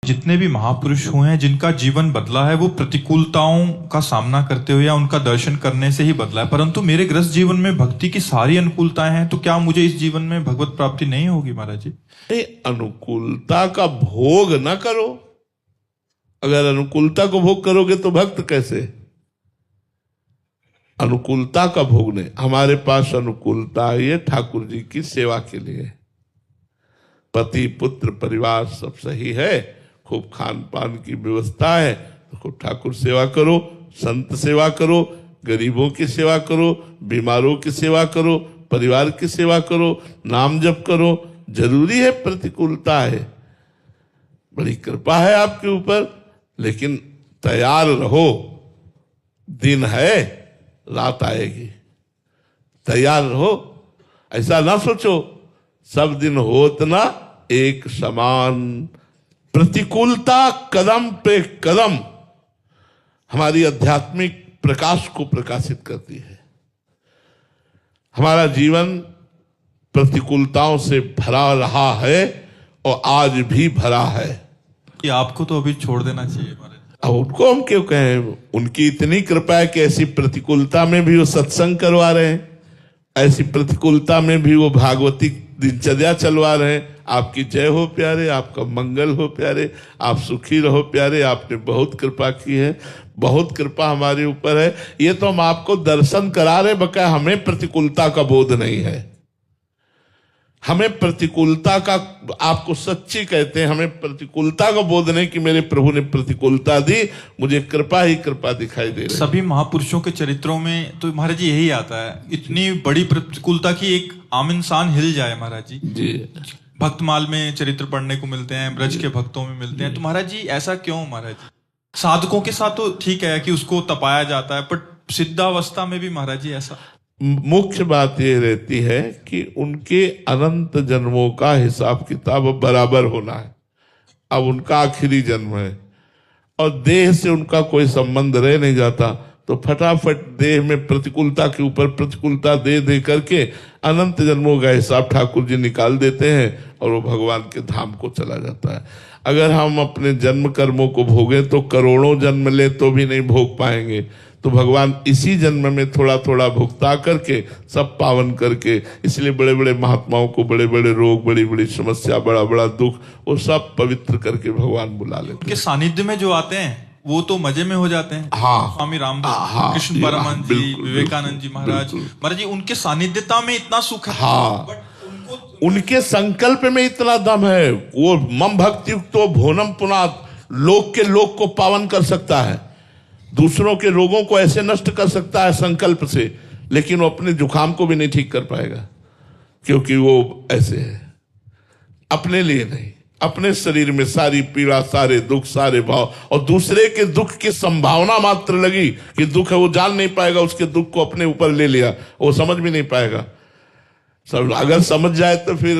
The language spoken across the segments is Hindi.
जितने भी महापुरुष हुए हैं जिनका जीवन बदला है वो प्रतिकूलताओं का सामना करते हुए या उनका दर्शन करने से ही बदला है, परंतु मेरे गृहस्थ जीवन में भक्ति की सारी अनुकूलताएं हैं, तो क्या मुझे इस जीवन में भगवत प्राप्ति नहीं होगी महाराज जी? अनुकूलता का भोग ना करो। अगर अनुकूलता को भोग करोगे तो भक्त कैसे? अनुकूलता का भोग नहीं। हमारे पास अनुकूलता ये ठाकुर जी की सेवा के लिए, पति पुत्र परिवार सब सही है, खूब खान पान की व्यवस्था है, तो खूब ठाकुर सेवा करो, संत सेवा करो, गरीबों की सेवा करो, बीमारों की सेवा करो, परिवार की सेवा करो, नाम जप करो। जरूरी है, प्रतिकूलता है, बड़ी कृपा है आपके ऊपर, लेकिन तैयार रहो, दिन है, रात आएगी, तैयार रहो। ऐसा ना सोचो सब दिन होत ना एक समान। प्रतिकूलता कदम पे कदम हमारी आध्यात्मिक प्रकाश को प्रकाशित करती है। हमारा जीवन प्रतिकूलताओं से भरा रहा है और आज भी भरा है। कि आपको तो अभी छोड़ देना चाहिए महाराज। अब उनको हम क्यों कहें? उनकी इतनी कृपा है कि ऐसी प्रतिकूलता में भी वो सत्संग करवा रहे हैं, ऐसी प्रतिकूलता में भी वो भागवती दिनचर्या चलवा रहे हैं। आपकी जय हो प्यारे, आपका मंगल हो प्यारे, आप सुखी रहो प्यारे, आपने बहुत कृपा की है, बहुत कृपा हमारे ऊपर है। ये तो हम आपको दर्शन करा रहे, बकाया हमें प्रतिकूलता का बोध नहीं है। हमें प्रतिकूलता का, आपको सच्ची कहते हैं, हमें प्रतिकूलता का बोध नहीं कि मेरे प्रभु ने प्रतिकूलता दी, मुझे कृपा ही कृपा दिखाई दे रही। सभी महापुरुषों के चरित्रों में तो महाराज जी यही आता है, इतनी बड़ी प्रतिकूलता की एक आम इंसान हिल जाए महाराज जी। भक्तमाल में चरित्र पढ़ने को मिलते हैं, ब्रज के भक्तों में मिलते हैं, तो महाराज जी ऐसा क्यों? महाराज जी साधकों के साथ तो ठीक है कि उसको तपाया जाता है, पर सिद्धावस्था में भी महाराज जी ऐसा? मुख्य बात यह रहती है कि उनके अनंत जन्मों का हिसाब किताब बराबर होना है। अब उनका आखिरी जन्म है और देह से उनका कोई संबंध रह नहीं जाता, तो फटाफट देह में प्रतिकूलता के ऊपर प्रतिकूलता दे दे करके अनंत जन्मों का हिसाब ठाकुर जी निकाल देते हैं और वो भगवान के धाम को चला जाता है। अगर हम अपने जन्म कर्मों को भोगें तो करोड़ों जन्म ले तो भी नहीं भोग पाएंगे, तो भगवान इसी जन्म में थोड़ा थोड़ा भुगता करके सब पावन करके, इसलिए बड़े बड़े महात्माओं को बड़े बड़े रोग, बड़ी बड़ी समस्या, बड़ा बड़ा दुख, वो सब पवित्र करके भगवान बुला लेते हैं। उनके सानिध्य में जो आते हैं वो तो मजे में हो जाते हैं। हाँ, स्वामी रामदास, कृष्ण परमहंस जी, विवेकानंद जी महाराज, महाराज जी उनके सानिध्यता में इतना सुख है। हाँ, उनके संकल्प में इतना दम है। वो मम भक्ति तो भोनम पुनात, लोक के लोक को पावन कर सकता है, दूसरों के रोगों को ऐसे नष्ट कर सकता है संकल्प से, लेकिन वो अपने जुकाम को भी नहीं ठीक कर पाएगा, क्योंकि वो ऐसे है, अपने लिए नहीं, अपने शरीर में सारी पीड़ा, सारे दुख, सारे भाव, और दूसरे के दुख की संभावना मात्र लगी कि दुख है, वो जान नहीं पाएगा, उसके दुख को अपने ऊपर ले लिया, वो समझ भी नहीं पाएगा। सब अगर समझ जाए तो फिर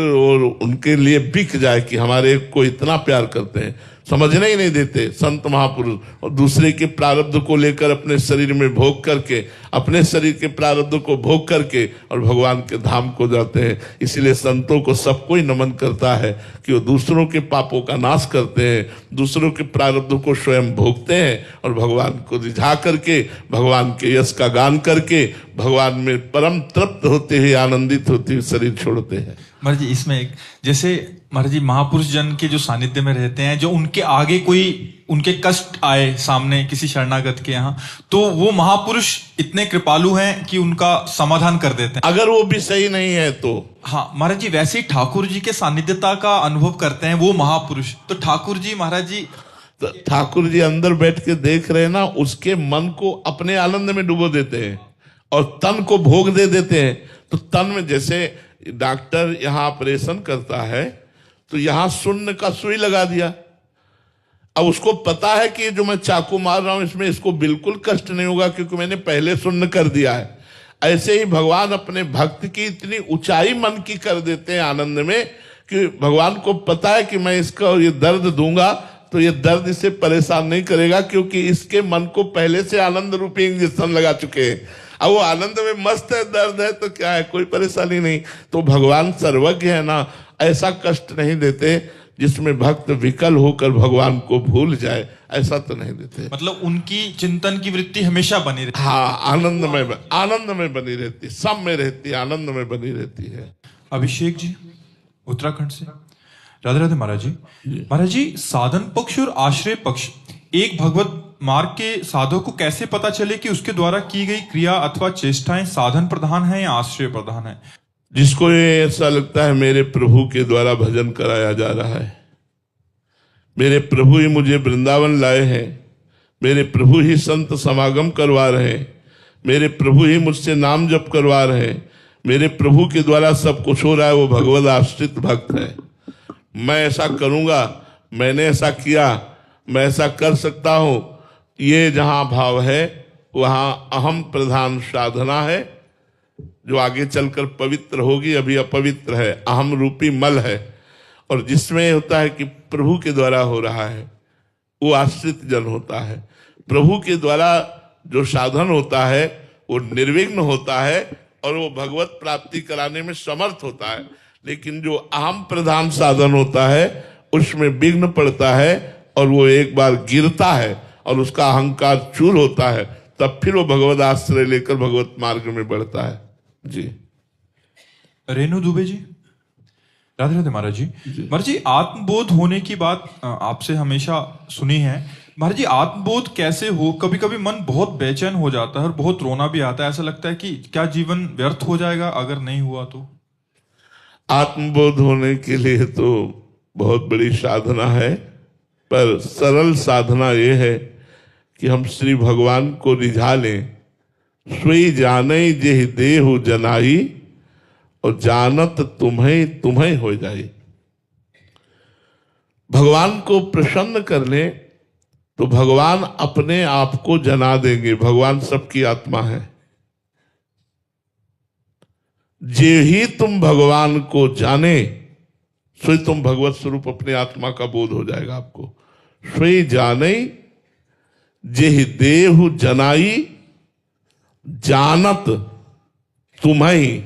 उनके लिए बिक जाए कि हमारे को इतना प्यार करते हैं, समझने ही नहीं देते संत महापुरुष, और दूसरे के प्रारब्ध को लेकर अपने शरीर में भोग करके, अपने शरीर के प्रारब्ध को भोग करके और भगवान के धाम को जाते हैं। इसलिए संतों को सबको ही नमन करता है कि वो दूसरों के पापों का नाश करते हैं, दूसरों के प्रारब्ध को स्वयं भोगते हैं और भगवान को रिझा करके, भगवान के यश का गान करके, भगवान में परम तृप्त होते हुए, आनंदित होते हुए शरीर छोड़ते हैं। महाराज जी इसमें एक, जैसे महाराज जी महापुरुष जन के जो सानिध्य में रहते हैं, जो उनके आगे कोई उनके कष्ट आए सामने किसी शरणागत के यहाँ, तो वो महापुरुष इतने कृपालु हैं कि उनका समाधान कर देते हैं, अगर वो भी सही नहीं है तो। हाँ महाराज जी, वैसे ही ठाकुर जी के सानिध्यता का अनुभव करते हैं वो महापुरुष, तो ठाकुर जी महाराज जी, तो ठाकुर जी अंदर बैठ के देख रहे ना, उसके मन को अपने आनंद में डुबो देते हैं और तन को भोग दे देते हैं। तो तन में, जैसे डॉक्टर यहाँ ऑपरेशन करता है तो यहाँ शून्य का सुई लगा दिया, अब उसको पता है कि जो मैं चाकू मार रहा हूं इसमें इसको बिल्कुल कष्ट नहीं होगा क्योंकि मैंने पहले शून्य कर दिया है। ऐसे ही भगवान अपने भक्त की इतनी ऊंचाई मन की कर देते हैं आनंद में कि भगवान को पता है कि मैं इसका ये दर्द दूंगा तो ये दर्द इसे परेशान नहीं करेगा, क्योंकि इसके मन को पहले से आनंद रूपी इंजेक्शन लगा चुके हैं। अब वो आनंद में मस्त है, दर्द है तो क्या है, कोई परेशानी नहीं। तो भगवान सर्वज्ञ है ना, ऐसा कष्ट नहीं देते। जिसमें भक्त विकल होकर भगवान को भूल जाए, ऐसा तो नहीं देते। मतलब उनकी चिंतन की वृत्ति हमेशा बनी रहती। हाँ, आनंद में बनी रहती, सब में रहती, आनंद में बनी रहती है। अभिषेक जी उत्तराखंड से। राधे राधे महाराज जी। महाराज जी, साधन पक्ष और आश्रय पक्ष, एक भगवत मार्ग के साधक को कैसे पता चले कि उसके द्वारा की गई क्रिया अथवा चेष्टाएं साधन प्रधान है या आश्रय प्रधान है? जिसको ये ऐसा लगता है मेरे प्रभु के द्वारा भजन कराया जा रहा है, मेरे प्रभु ही मुझे वृंदावन लाए हैं, मेरे प्रभु ही संत समागम करवा रहे हैं, मेरे प्रभु ही मुझसे नाम जप करवा रहे हैं, मेरे प्रभु के द्वारा सब कुछ हो रहा है, वो भगवत आश्रित भक्त है। मैं ऐसा करूंगा, मैंने ऐसा किया, मैं ऐसा कर सकता हूं, ये जहां भाव है वहां अहम प्रधान साधना है, जो आगे चलकर पवित्र होगी, अभी अपवित्र है, अहम रूपी मल है। और जिसमें होता है कि प्रभु के द्वारा हो रहा है, वो आश्रित जन होता है। प्रभु के द्वारा जो साधन होता है वो निर्विघ्न होता है और वो भगवत प्राप्ति कराने में समर्थ होता है। लेकिन जो अहम प्रधान साधन होता है उसमें विघ्न पड़ता है और वो एक बार गिरता है और उसका अहंकार चूर होता है, तब फिर वो भगवत आश्रय लेकर भगवत मार्ग में बढ़ता है। जी। रेणु दुबे जी। राधे राधे महाराज जी। महाराज जी, आत्मबोध होने की बात आपसे हमेशा सुनी है। महाराज जी, आत्मबोध कैसे हो? कभी कभी मन बहुत बेचैन हो जाता है और बहुत रोना भी आता है, ऐसा लगता है कि क्या जीवन व्यर्थ हो जाएगा अगर नहीं हुआ तो? आत्मबोध होने के लिए तो बहुत बड़ी साधना है, पर सरल साधना ये है कि हम श्री भगवान को रिझा लें। सोई जाने जेहि देहु जनाई और जानत तुम्हें तुम्हें हो जाए। भगवान को प्रसन्न कर ले तो भगवान अपने आप को जना देंगे। भगवान सबकी आत्मा है। जे ही तुम भगवान को जाने सोई तुम भगवत स्वरूप अपने आत्मा का बोध हो जाएगा आपको। सोई जाने जेहि देहु जनाई जानत तुम्हें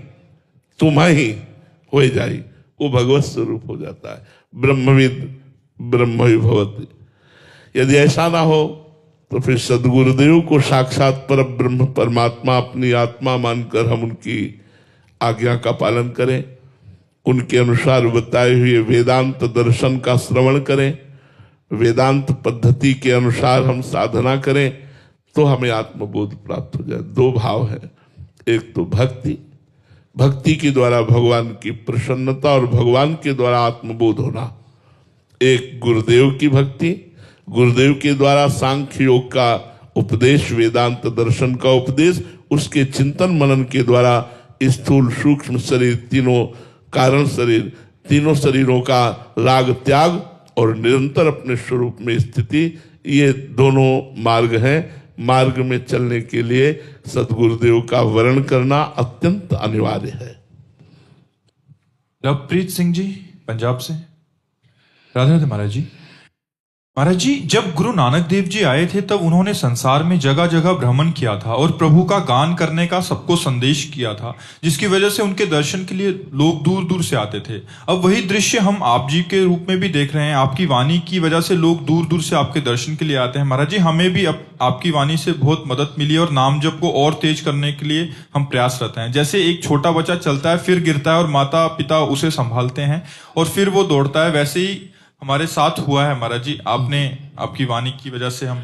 हो जाई, वो भगवत स्वरूप हो जाता है। ब्रह्मविद ब्रह्म भवति। यदि ऐसा ना हो तो फिर सदगुरुदेव को साक्षात पर ब्रह्म परमात्मा अपनी आत्मा मानकर हम उनकी आज्ञा का पालन करें, उनके अनुसार बताए हुए वेदांत दर्शन का श्रवण करें, वेदांत पद्धति के अनुसार हम साधना करें, तो हमें आत्मबोध प्राप्त हो जाए। दो भाव है, एक तो भक्ति के द्वारा भगवान की प्रसन्नता और भगवान के द्वारा आत्मबोध होना। एक गुरुदेव की भक्ति, गुरुदेव के द्वारा सांख्य योग का उपदेश, वेदांत दर्शन का उपदेश, उसके चिंतन मनन के द्वारा स्थूल सूक्ष्म शरीर, तीनों कारण शरीर, तीनों शरीरों का राग त्याग और निरंतर अपने स्वरूप में स्थिति, ये दोनों मार्ग हैं। मार्ग में चलने के लिए सदगुरुदेव का वर्ण करना अत्यंत अनिवार्य है। लवप्रीत सिंह जी पंजाब से। राधे राधे महाराज जी। महाराज जी, जब गुरु नानक देव जी आए थे तब उन्होंने संसार में जगह जगह भ्रमण किया था और प्रभु का गान करने का सबको संदेश किया था, जिसकी वजह से उनके दर्शन के लिए लोग दूर दूर से आते थे। अब वही दृश्य हम आप जी के रूप में भी देख रहे हैं। आपकी वाणी की वजह से लोग दूर दूर से आपके दर्शन के लिए आते हैं। महाराज जी, हमें भी आपकी वाणी से बहुत मदद मिली और नाम जप को और तेज करने के लिए हम प्रयासरत हैं। जैसे एक छोटा बच्चा चलता है, फिर गिरता है और माता पिता उसे संभालते हैं और फिर वो दौड़ता है, वैसे ही हमारे साथ हुआ है। महाराज जी, आपकी वाणी की वजह से हम।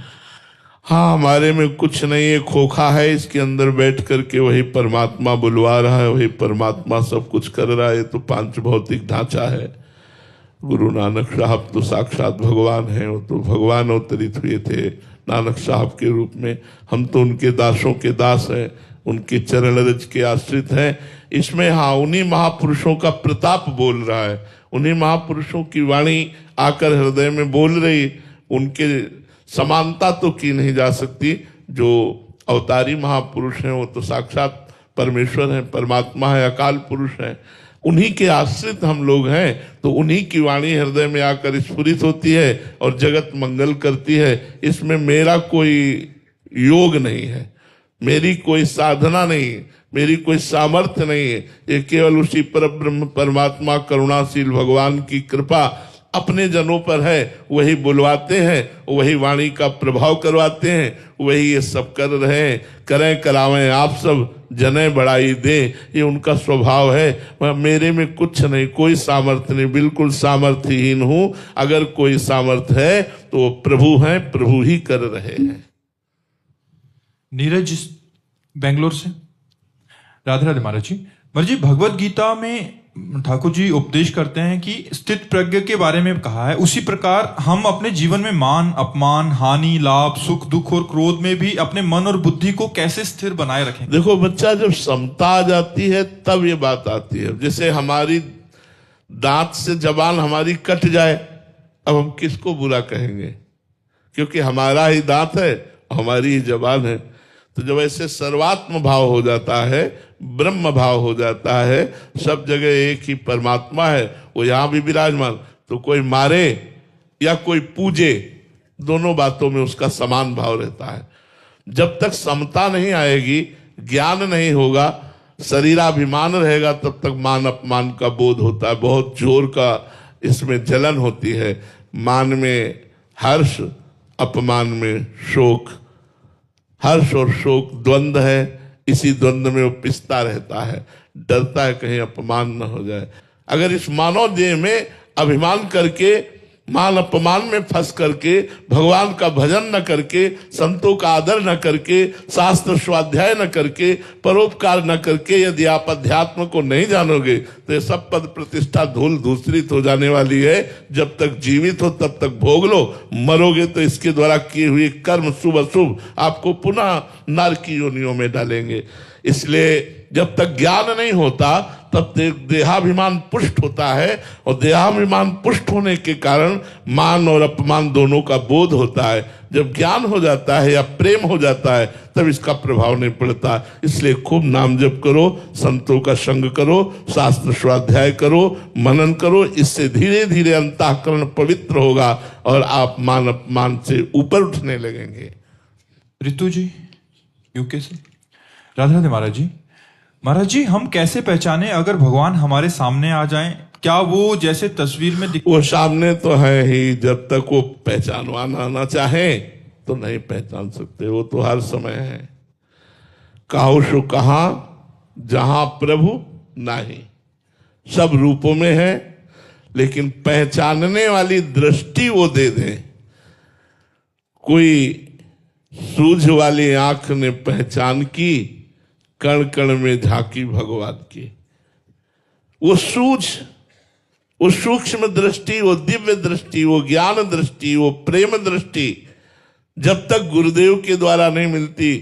हाँ, हमारे में कुछ नहीं है, खोखा है, इसके अंदर बैठ करके वही परमात्मा बुलवा रहा है, वही परमात्मा सब कुछ कर रहा है। तो पांच भौतिक ढांचा है। गुरु नानक साहब तो साक्षात भगवान है, वो तो भगवान अवतरित हुए थे नानक साहब के रूप में। हम तो उनके दासों के दास हैं, उनके चरण रज के आश्रित हैं। इसमें हाँ, उन्हीं महापुरुषों का प्रताप बोल रहा है, उन्हीं महापुरुषों की वाणी आकर हृदय में बोल रही। उनके समानता तो की नहीं जा सकती। जो अवतारी महापुरुष हैं वो तो साक्षात परमेश्वर हैं, परमात्मा है, अकाल पुरुष हैं। उन्हीं के आश्रित हम लोग हैं, तो उन्हीं की वाणी हृदय में आकर स्फुरित होती है और जगत मंगल करती है। इसमें मेरा कोई योग नहीं है, मेरी कोई साधना नहीं, मेरी कोई सामर्थ्य नहीं है। ये केवल उसी परब्रह्म परमात्मा करुणाशील भगवान की कृपा अपने जनों पर है, वही बुलवाते हैं, वही वाणी का प्रभाव करवाते हैं, वही ये सब कर रहे हैं। करें करावें आप सब, जने बढ़ाई दे, ये उनका स्वभाव है। मेरे में कुछ नहीं, कोई सामर्थ्य नहीं, बिल्कुल सामर्थ्यहीन हूं। अगर कोई सामर्थ्य है तो वो प्रभु हैं, प्रभु ही कर रहे हैं। नीरज बेंगलोर से। राधे राधे महाराज जी। महाराज जी, भगवत गीता में ठाकुर जी उपदेश करते हैं कि स्थित प्रज्ञ के बारे में कहा है, उसी प्रकार हम अपने जीवन में मान, अपमान, हानि, लाभ, सुख, दुख और क्रोध में भी अपने मन और बुद्धि को कैसे स्थिर बनाए रखें। देखो बच्चा, जब समता आ जाती है तब ये बात आती है। जैसे हमारी दांत से जबान हमारी कट जाए, अब हम किसको बुरा कहेंगे, क्योंकि हमारा ही दांत है, हमारी ही जबान है। तो जब ऐसे सर्वात्म भाव हो जाता है, ब्रह्म भाव हो जाता है, सब जगह एक ही परमात्मा है, वो यहां भी विराजमान, तो कोई मारे या कोई पूजे, दोनों बातों में उसका समान भाव रहता है। जब तक समता नहीं आएगी, ज्ञान नहीं होगा, शरीराभिमान रहेगा, तब तक मान अपमान का बोध होता है। बहुत जोर का इसमें जलन होती है। मान में हर्ष, अपमान में शोक। हर्ष और शोक द्वंद्व है, इसी द्वंद्व में वो पिसता रहता है, डरता है कहीं अपमान न हो जाए। अगर इस मानव देह में अभिमान करके, मान अपमान में फंस करके, भगवान का भजन न करके, संतों का आदर न करके, शास्त्र स्वाध्याय न करके, परोपकार न करके, यदि आप अध्यात्म को नहीं जानोगे तो ये सब पद प्रतिष्ठा धूल धूसरित हो जाने वाली है। जब तक जीवित हो तब तक भोग लो, मरोगे तो इसके द्वारा किए हुए कर्म शुभ अशुभ आपको पुनः नर की योनियों में डालेंगे। इसलिए जब तक ज्ञान नहीं होता तब देहाभिमान पुष्ट होता है, और देहाभिमान पुष्ट होने के कारण मान और अपमान दोनों का बोध होता है। जब ज्ञान हो जाता है या प्रेम हो जाता है तब इसका प्रभाव नहीं पड़ता। इसलिए खूब नाम जप करो, संतों का संग करो, शास्त्र स्वाध्याय करो, मनन करो। इससे धीरे धीरे अंतःकरण पवित्र होगा और आप मान अपमान से ऊपर उठने लगेंगे। रितु जी यूके से। राधे राधे महाराज जी। महाराज जी, हम कैसे पहचाने अगर भगवान हमारे सामने आ जाएं? क्या वो जैसे तस्वीर में वो सामने तो है ही, जब तक वो पहचानवाना ना चाहे तो नहीं पहचान सकते। वो तो हर समय है। काहू सो कहा जहां प्रभु नहीं, सब रूपों में है, लेकिन पहचानने वाली दृष्टि वो दे दे। कोई सूझ वाली आंख ने पहचान की, कण कण में झांकी भगवान की। वो सूझ, वो सूक्ष्म दृष्टि, वो दिव्य दृष्टि, वो ज्ञान दृष्टि, वो प्रेम दृष्टि जब तक गुरुदेव के द्वारा नहीं मिलती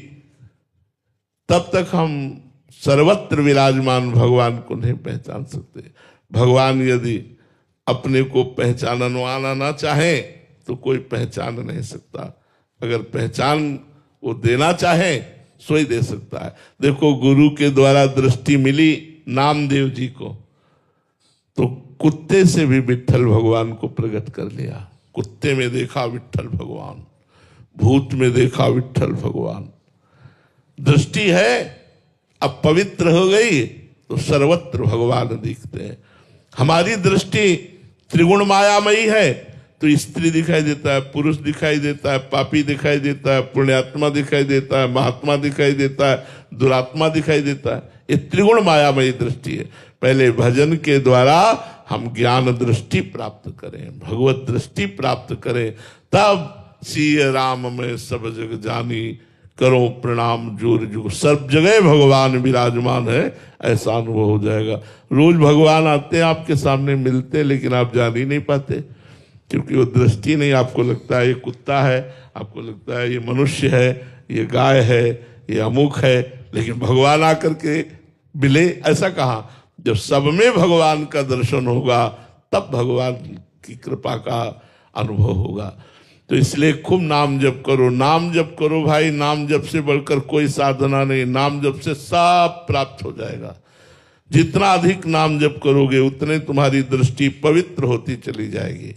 तब तक हम सर्वत्र विराजमान भगवान को नहीं पहचान सकते। भगवान यदि अपने को पहचानवाना ना चाहे तो कोई पहचान नहीं सकता। अगर पहचान वो देना चाहे सो ही दे सकता है। देखो, गुरु के द्वारा दृष्टि मिली नामदेव जी को, तो कुत्ते से भी विट्ठल भगवान को प्रकट कर लिया। कुत्ते में देखा विट्ठल भगवान, भूत में देखा विट्ठल भगवान। दृष्टि है, अब पवित्र हो गई तो सर्वत्र भगवान दिखते हैं। हमारी दृष्टि त्रिगुण मायामयी है, तो स्त्री दिखाई देता है, पुरुष दिखाई देता है, पापी दिखाई देता है, पुण्यात्मा दिखाई देता है, महात्मा दिखाई देता है, दुरात्मा दिखाई देता है। ये त्रिगुण मायामयी दृष्टि है। पहले भजन के द्वारा हम ज्ञान दृष्टि प्राप्त करें, भगवत दृष्टि प्राप्त करें, तब सिय राम में सब जग जानी, करो प्रणाम जोर जुग, सब जगह भगवान विराजमान है, ऐसा अनुभव हो जाएगा। रोज भगवान आते हैं आपके सामने, मिलते, लेकिन आप जान ही नहीं पाते, क्योंकि वो दृष्टि नहीं। आपको लगता है ये कुत्ता है, आपको लगता है ये मनुष्य है, ये गाय है, ये अमुक है, लेकिन भगवान आकर के मिले, ऐसा कहा। जब सब में भगवान का दर्शन होगा तब भगवान की कृपा का अनुभव होगा। तो इसलिए खूब नाम जप करो, नाम जप करो भाई। नाम जप से बढ़कर कोई साधना नहीं। नाम जप से सब प्राप्त हो जाएगा। जितना अधिक नाम जप करोगे उतने तुम्हारी दृष्टि पवित्र होती चली जाएगी।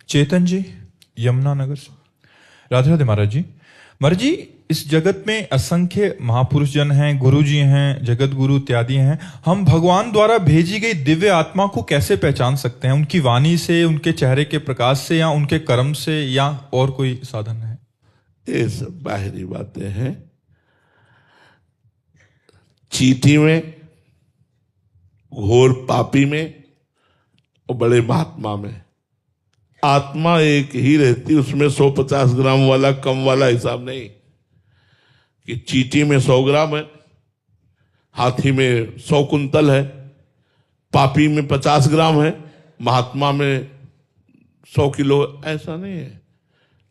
चेतन जी यमुनानगर से। राधे राधे महाराज जी। महाराज जी, इस जगत में असंख्य महापुरुष जन हैं, गुरु जी हैं, जगत गुरु इत्यादि हैं। हम भगवान द्वारा भेजी गई दिव्य आत्मा को कैसे पहचान सकते हैं? उनकी वाणी से, उनके चेहरे के प्रकाश से, या उनके कर्म से, या और कोई साधन है? ये सब बाहरी बातें हैं। चींटी में, घोर पापी में और बड़े महात्मा में आत्मा एक ही रहती, उसमें 150 ग्राम वाला कम वाला हिसाब नहीं कि चींटी में 100 ग्राम है, हाथी में 100 कुंतल है, पापी में 50 ग्राम है, महात्मा में 100 किलो, ऐसा नहीं है।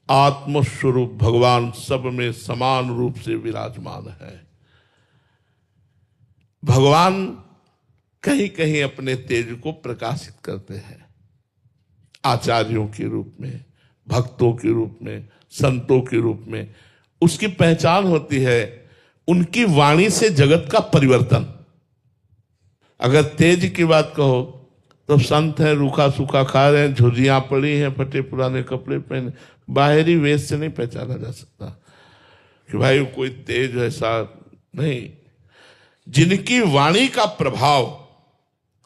आत्मस्वरूप भगवान सब में समान रूप से विराजमान है। भगवान कहीं कहीं अपने तेज को प्रकाशित करते हैं, आचार्यों के रूप में, भक्तों के रूप में, संतों के रूप में। उसकी पहचान होती है उनकी वाणी से जगत का परिवर्तन। अगर तेज की बात कहो तो संत है, रूखा सूखा खा रहे हैं, झुर्रियां पड़ी हैं, फटे पुराने कपड़े पहने, बाहरी वेश से नहीं पहचाना जा सकता कि भाई कोई तेज ऐसा नहीं। जिनकी वाणी का प्रभाव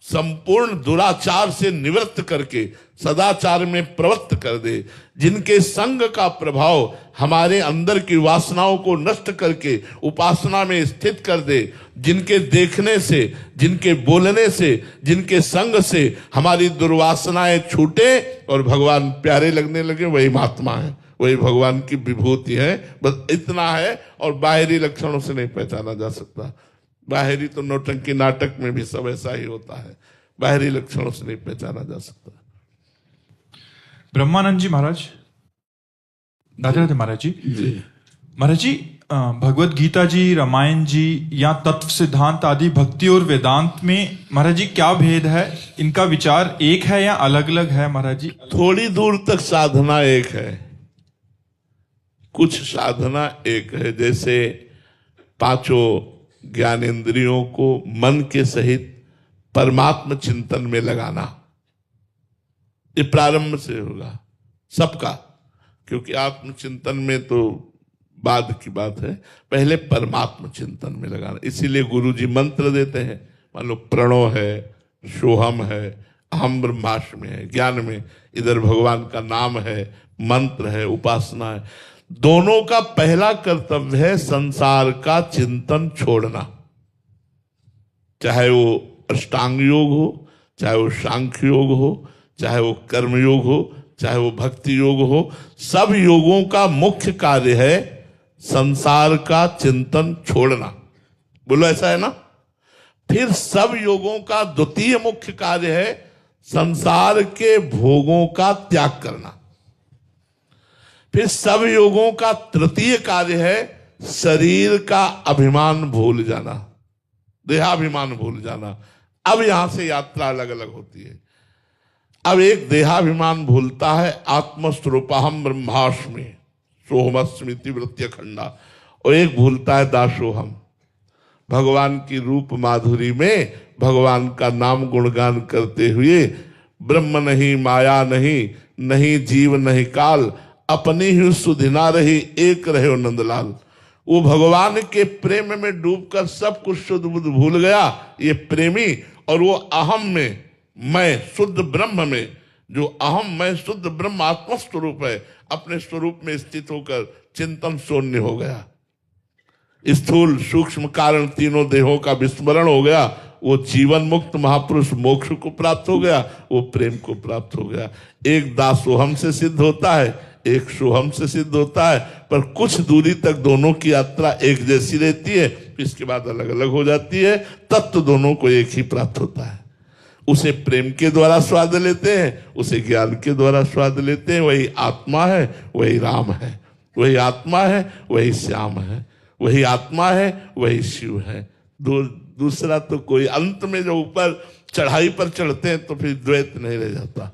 संपूर्ण दुराचार से निवृत्त करके सदाचार में प्रवृत्त कर दे, जिनके संग का प्रभाव हमारे अंदर की वासनाओं को नष्ट करके उपासना में स्थित कर दे, जिनके देखने से, जिनके बोलने से, जिनके संग से हमारी दुर्वासनाएं छूटे और भगवान प्यारे लगने लगे, वही महात्मा है, वही भगवान की विभूति है। बस इतना है, और बाहरी लक्षणों से नहीं पहचाना जा सकता। बाहरी तो नौटंकी नाटक में भी सब ऐसा ही होता है, बाहरी लक्षणों से नहीं पहचाना जा सकता। ब्रह्मानंद जी महाराज, राधे राधे महाराज जी। महाराज जी, भगवत गीता जी, रामायण जी, या तत्व सिद्धांत आदि भक्ति और वेदांत में महाराज जी क्या भेद है? इनका विचार एक है या अलग अलग है महाराज जी? थोड़ी दूर तक साधना एक है, कुछ साधना एक है। जैसे पांचों ज्ञानेंद्रियों को मन के सहित परमात्म चिंतन में लगाना, ये प्रारंभ से होगा सबका, क्योंकि आत्मचिंतन में तो बाद की बात है, पहले परमात्म चिंतन में लगाना। इसीलिए गुरु जी मंत्र देते हैं, मान लो प्रणव है, सोहम है, अहम ब्रह्मास्मि है, ज्ञान में इधर भगवान का नाम है, मंत्र है, उपासना है। दोनों का पहला कर्तव्य है संसार का चिंतन छोड़ना, चाहे वो अष्टांग योग हो, चाहे वो सांख्य योग हो, चाहे वो कर्म योग हो, चाहे वो भक्ति योग हो। सब योगों का मुख्य कार्य है संसार का चिंतन छोड़ना। बोलो ऐसा है ना? फिर सब योगों का द्वितीय मुख्य कार्य है संसार के भोगों का त्याग करना। फिर सब योगों का तृतीय कार्य है शरीर का अभिमान भूल जाना, देहाभिमान भूल जाना। अब यहां से यात्रा अलग अलग होती है। अब एक देहाभिमान भूलता है, आत्मस्वरूपहम ब्रह्मास्मि सोहमस्मिति वृत्य खंडा, और एक भूलता है दासोहम, भगवान की रूप माधुरी में भगवान का नाम गुणगान करते हुए, ब्रह्म नहीं माया नहीं, नहीं जीव नहीं काल, अपनी ही सुधिना रही एक रहे नंदलाल। वो भगवान के प्रेम में डूबकर सब कुछ शुद्ध बुद्ध भूल गया, ये प्रेमी। और वो अहम में, मैं शुद्ध ब्रह्म में, जो अहम मैं शुद्ध ब्रह्म आत्म स्वरूप है, अपने स्वरूप में स्थित होकर चिंतन शून्य हो गया। स्थूल सूक्ष्म कारण तीनों देहों का विस्मरण हो गया। वो जीवन मुक्त महापुरुष मोक्ष को प्राप्त हो गया, वो प्रेम को प्राप्त हो गया। एक दासोहम से सिद्ध होता है, एक सोहम से सिद्ध होता है, पर कुछ दूरी तक दोनों की यात्रा एक जैसी रहती है, इसके बाद अलग अलग हो जाती है। तत्व दोनों को एक ही प्राप्त होता है। उसे प्रेम के द्वारा स्वाद लेते हैं, उसे ज्ञान के द्वारा स्वाद लेते हैं। वही आत्मा है, वही राम है, वही आत्मा है, वही श्याम है, वही आत्मा है, वही शिव है। दूसरा तो कोई, अंत में जो ऊपर चढ़ाई पर चढ़ते हैं तो फिर द्वैत नहीं रह जाता,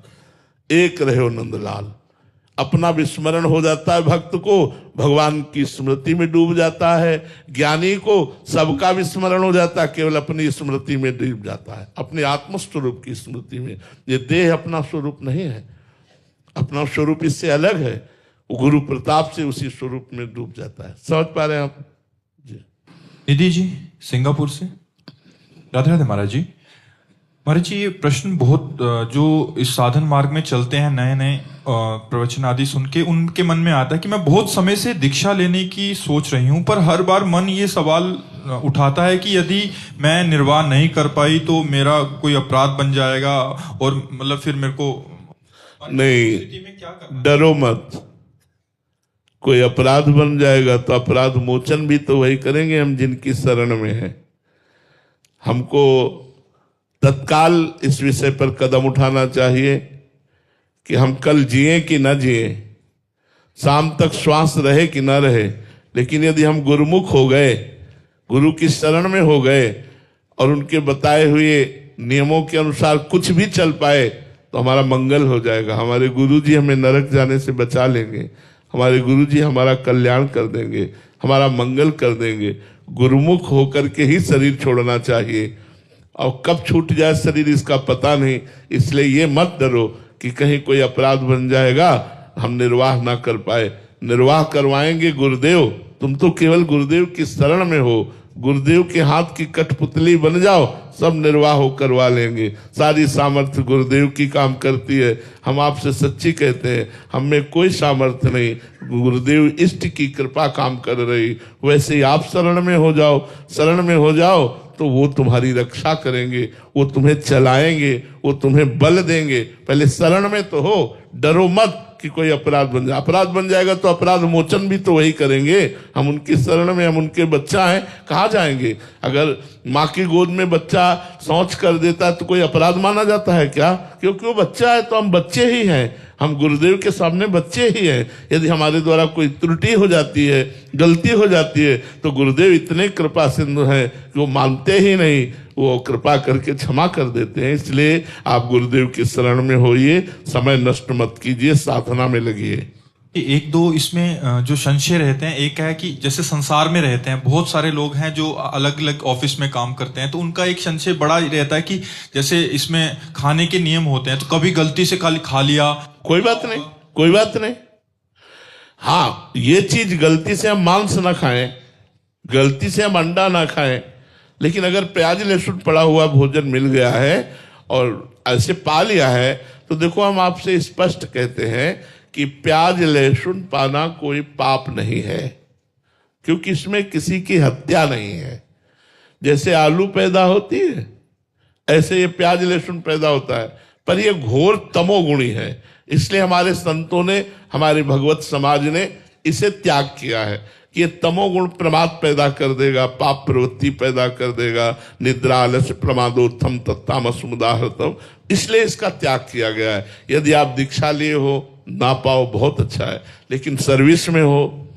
एक रहे हो नंदलाल। अपना विस्मरण हो जाता है, भक्त को भगवान की स्मृति में डूब जाता है। ज्ञानी को सबका विस्मरण हो जाता है, केवल अपनी स्मृति में डूब जाता है, अपने आत्मस्वरूप की स्मृति में। ये देह अपना स्वरूप नहीं है, अपना स्वरूप इससे अलग है। गुरु प्रताप से उसी स्वरूप में डूब जाता है। समझ पा रहे हैं आप जी? निधि जी सिंगापुर से, राधे राधे महाराज जी। महाराज जी ये प्रश्न बहुत जो इस साधन मार्ग में चलते हैं, नए नए प्रवचन आदि सुन के उनके मन में आता है कि मैं बहुत समय से दीक्षा लेने की सोच रही हूँ, पर हर बार मन ये सवाल उठाता है कि यदि मैं निर्वाह नहीं कर पाई तो मेरा कोई अपराध बन जाएगा, और मतलब फिर मेरे को नहीं, में क्या करना? डरो मत। कोई अपराध बन जाएगा तो अपराध मोचन भी तो वही करेंगे हम जिनकी शरण में है। हमको तत्काल इस विषय पर कदम उठाना चाहिए कि हम कल जिए कि न जिए, शाम तक श्वास रहे कि न रहे, लेकिन यदि हम गुरुमुख हो गए, गुरु की शरण में हो गए और उनके बताए हुए नियमों के अनुसार कुछ भी चल पाए तो हमारा मंगल हो जाएगा। हमारे गुरु जी हमें नरक जाने से बचा लेंगे, हमारे गुरु जी हमारा कल्याण कर देंगे, हमारा मंगल कर देंगे। गुरुमुख होकर के ही शरीर छोड़ना चाहिए, और कब छूट जाए शरीर इसका पता नहीं। इसलिए ये मत डरो कि कहीं कोई अपराध बन जाएगा, हम निर्वाह ना कर पाए। निर्वाह करवाएंगे गुरुदेव। तुम तो केवल गुरुदेव की शरण में हो, गुरुदेव के हाथ की कठपुतली बन जाओ, सब निर्वाह हो करवा लेंगे। सारी सामर्थ्य गुरुदेव की काम करती है। हम आपसे सच्ची कहते हैं, हम में कोई सामर्थ्य नहीं, गुरुदेव इष्ट की कृपा काम कर रही। वैसे ही आप शरण में हो जाओ, शरण में हो जाओ तो वो तुम्हारी रक्षा करेंगे, वो तुम्हें चलाएंगे, वो तुम्हें बल देंगे। पहले शरण में तो हो, डरो मत कि कोई अपराध बन जाए। अपराध बन जाएगा तो अपराध मोचन भी तो वही करेंगे। हम उनकी शरण में, हम उनके बच्चा हैं, कहाँ जाएंगे? अगर माँ की गोद में बच्चा शौच कर देता है तो कोई अपराध माना जाता है क्या? क्योंकि वो बच्चा है तो हम बच्चे ही हैं, हम गुरुदेव के सामने बच्चे ही हैं। यदि हमारे द्वारा कोई त्रुटि हो जाती है, गलती हो जाती है, तो गुरुदेव इतने कृपा सिंधु हैं कि वो मानते ही नहीं, वो कृपा करके क्षमा कर देते हैं। इसलिए आप गुरुदेव की शरण में होइए, समय नष्ट मत कीजिए, साधना में लगिए। एक दो इसमें जो संशय रहते हैं, एक है कि जैसे संसार में रहते हैं बहुत सारे लोग हैं जो अलग अलग ऑफिस में काम करते हैं, तो उनका एक संशय बड़ा रहता है कि जैसे इसमें खाने के नियम होते हैं, तो कभी गलती से खा लिया, कोई बात नहीं, कोई बात नहीं। हाँ, ये चीज गलती से हम मांस ना खाएं, गलती से हम अंडा ना खाएं, लेकिन अगर प्याज लहसुन पड़ा हुआ भोजन मिल गया है और ऐसे पा लिया है, तो देखो हम आपसे स्पष्ट कहते हैं कि प्याज लहसुन पाना कोई पाप नहीं है, क्योंकि इसमें किसी की हत्या नहीं है। जैसे आलू पैदा होती है, ऐसे ये प्याज लहसुन पैदा होता है, पर ये घोर तमोगुणी है। इसलिए हमारे संतों ने, हमारे भगवत समाज ने इसे त्याग किया है कि ये तमोगुण प्रमाद पैदा कर देगा, पाप प्रवृत्ति पैदा कर देगा, निद्रा आलस्य प्रमादोत्थम तत्तामस मुदाहृतम। इसलिए इसका त्याग किया गया है। यदि आप दीक्षा लिए हो, ना पाओ बहुत अच्छा है, लेकिन सर्विस में हो,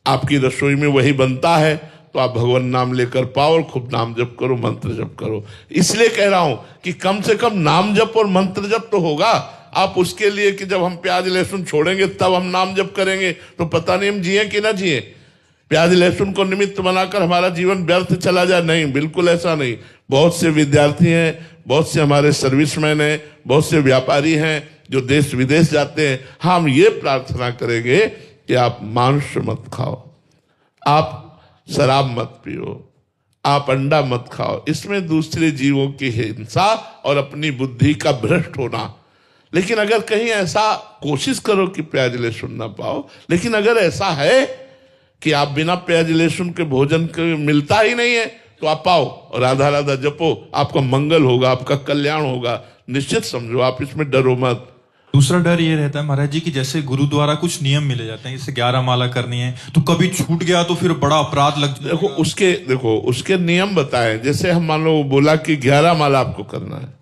आपकी रसोई में वही बनता है, तो आप भगवान नाम लेकर पाओ और खूब नाम जप करो, मंत्र जप करो। इसलिए कह रहा हूं कि कम से कम नाम जप और मंत्र जप तो होगा। आप उसके लिए कि जब हम प्याज लहसुन छोड़ेंगे तब हम नाम जप करेंगे, तो पता नहीं हम जिए कि ना जिए। प्याज लहसुन को निमित्त बनाकर हमारा जीवन व्यर्थ चला जाए, नहीं, बिल्कुल ऐसा नहीं। बहुत से विद्यार्थी हैं, बहुत से हमारे सर्विसमैन हैं, बहुत से व्यापारी हैं जो देश विदेश जाते हैं। हम ये प्रार्थना करेंगे कि आप मांस मत खाओ, आप शराब मत पियो, आप अंडा मत खाओ। इसमें दूसरे जीवों की हिंसा और अपनी बुद्धि का भ्रष्ट होना। लेकिन अगर कहीं ऐसा, कोशिश करो कि प्याज लहसुन ना पाओ, लेकिन अगर ऐसा है कि आप बिना प्याज लहसुन के भोजन के मिलता ही नहीं है, तो आप पाओ और राधा राधा जपो, आपका मंगल होगा, आपका कल्याण होगा। निश्चित समझो, आप इसमें डरो मत। दूसरा डर ये रहता है महाराज जी कि जैसे गुरु द्वारा कुछ नियम मिले जाते हैं, जैसे 11 माला करनी है, तो कभी छूट गया तो फिर बड़ा अपराध लग जाएगा। देखो उसके नियम बताए। जैसे हम मान लो बोला कि 11 माला आपको करना है,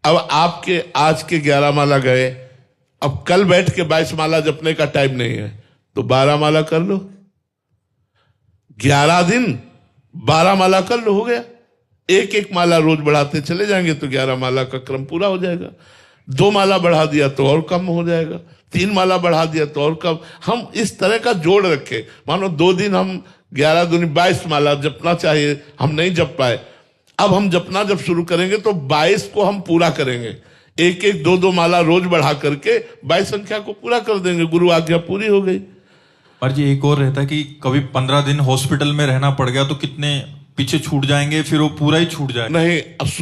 अब आपके आज के 11 माला गए, अब कल बैठ के 22 माला जपने का टाइम नहीं है, तो 12 माला कर लो। 11 दिन 12 माला कर लो, हो गया। एक एक माला रोज बढ़ाते चले जाएंगे तो 11 माला का क्रम पूरा हो जाएगा। 2 माला बढ़ा दिया तो और कम हो जाएगा, 3 माला बढ़ा दिया तो और कम। हम इस तरह का जोड़ रखे। मानो 2 दिन हम 11 दूनी 22 माला जपना चाहिए, हम नहीं जप पाए। अब हम जपना जब शुरू करेंगे तो 22 को हम पूरा करेंगे। एक एक दो दो माला रोज बढ़ा करके 22 संख्या को पूरा कर देंगे, गुरु आज्ञा पूरी हो गई। पर जी एक और रहता है कि कभी 15 दिन हॉस्पिटल में रहना पड़ गया तो कितने पीछे छूट जाएंगे, फिर वो पूरा ही छूट जाएगा। नहीं,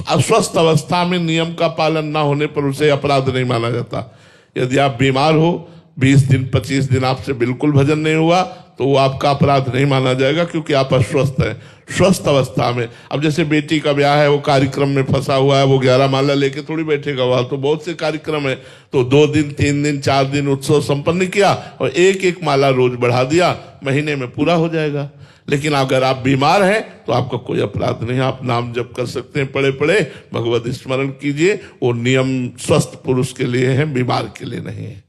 अस्वस्थ अवस्था में नियम का पालन ना होने पर उसे अपराध नहीं माना जाता। यदि आप बीमार हो, 20 दिन 25 दिन आपसे बिल्कुल भजन नहीं हुआ, तो वो आपका अपराध नहीं माना जाएगा, क्योंकि आप अस्वस्थ हैं। स्वस्थ अवस्था में, अब जैसे बेटी का ब्याह है, वो कार्यक्रम में फंसा हुआ है, वो 11 माला लेके थोड़ी बैठेगा, वहां तो बहुत से कार्यक्रम है, तो 2 दिन 3 दिन 4 दिन उत्सव संपन्न किया और एक एक माला रोज बढ़ा दिया, महीने में पूरा हो जाएगा। लेकिन अगर आप बीमार हैं तो आपका कोई अपराध नहीं, आप नाम जप कर सकते हैं, पड़े पड़े भगवत स्मरण कीजिए। वो नियम स्वस्थ पुरुष के लिए है, बीमार के लिए नहीं है।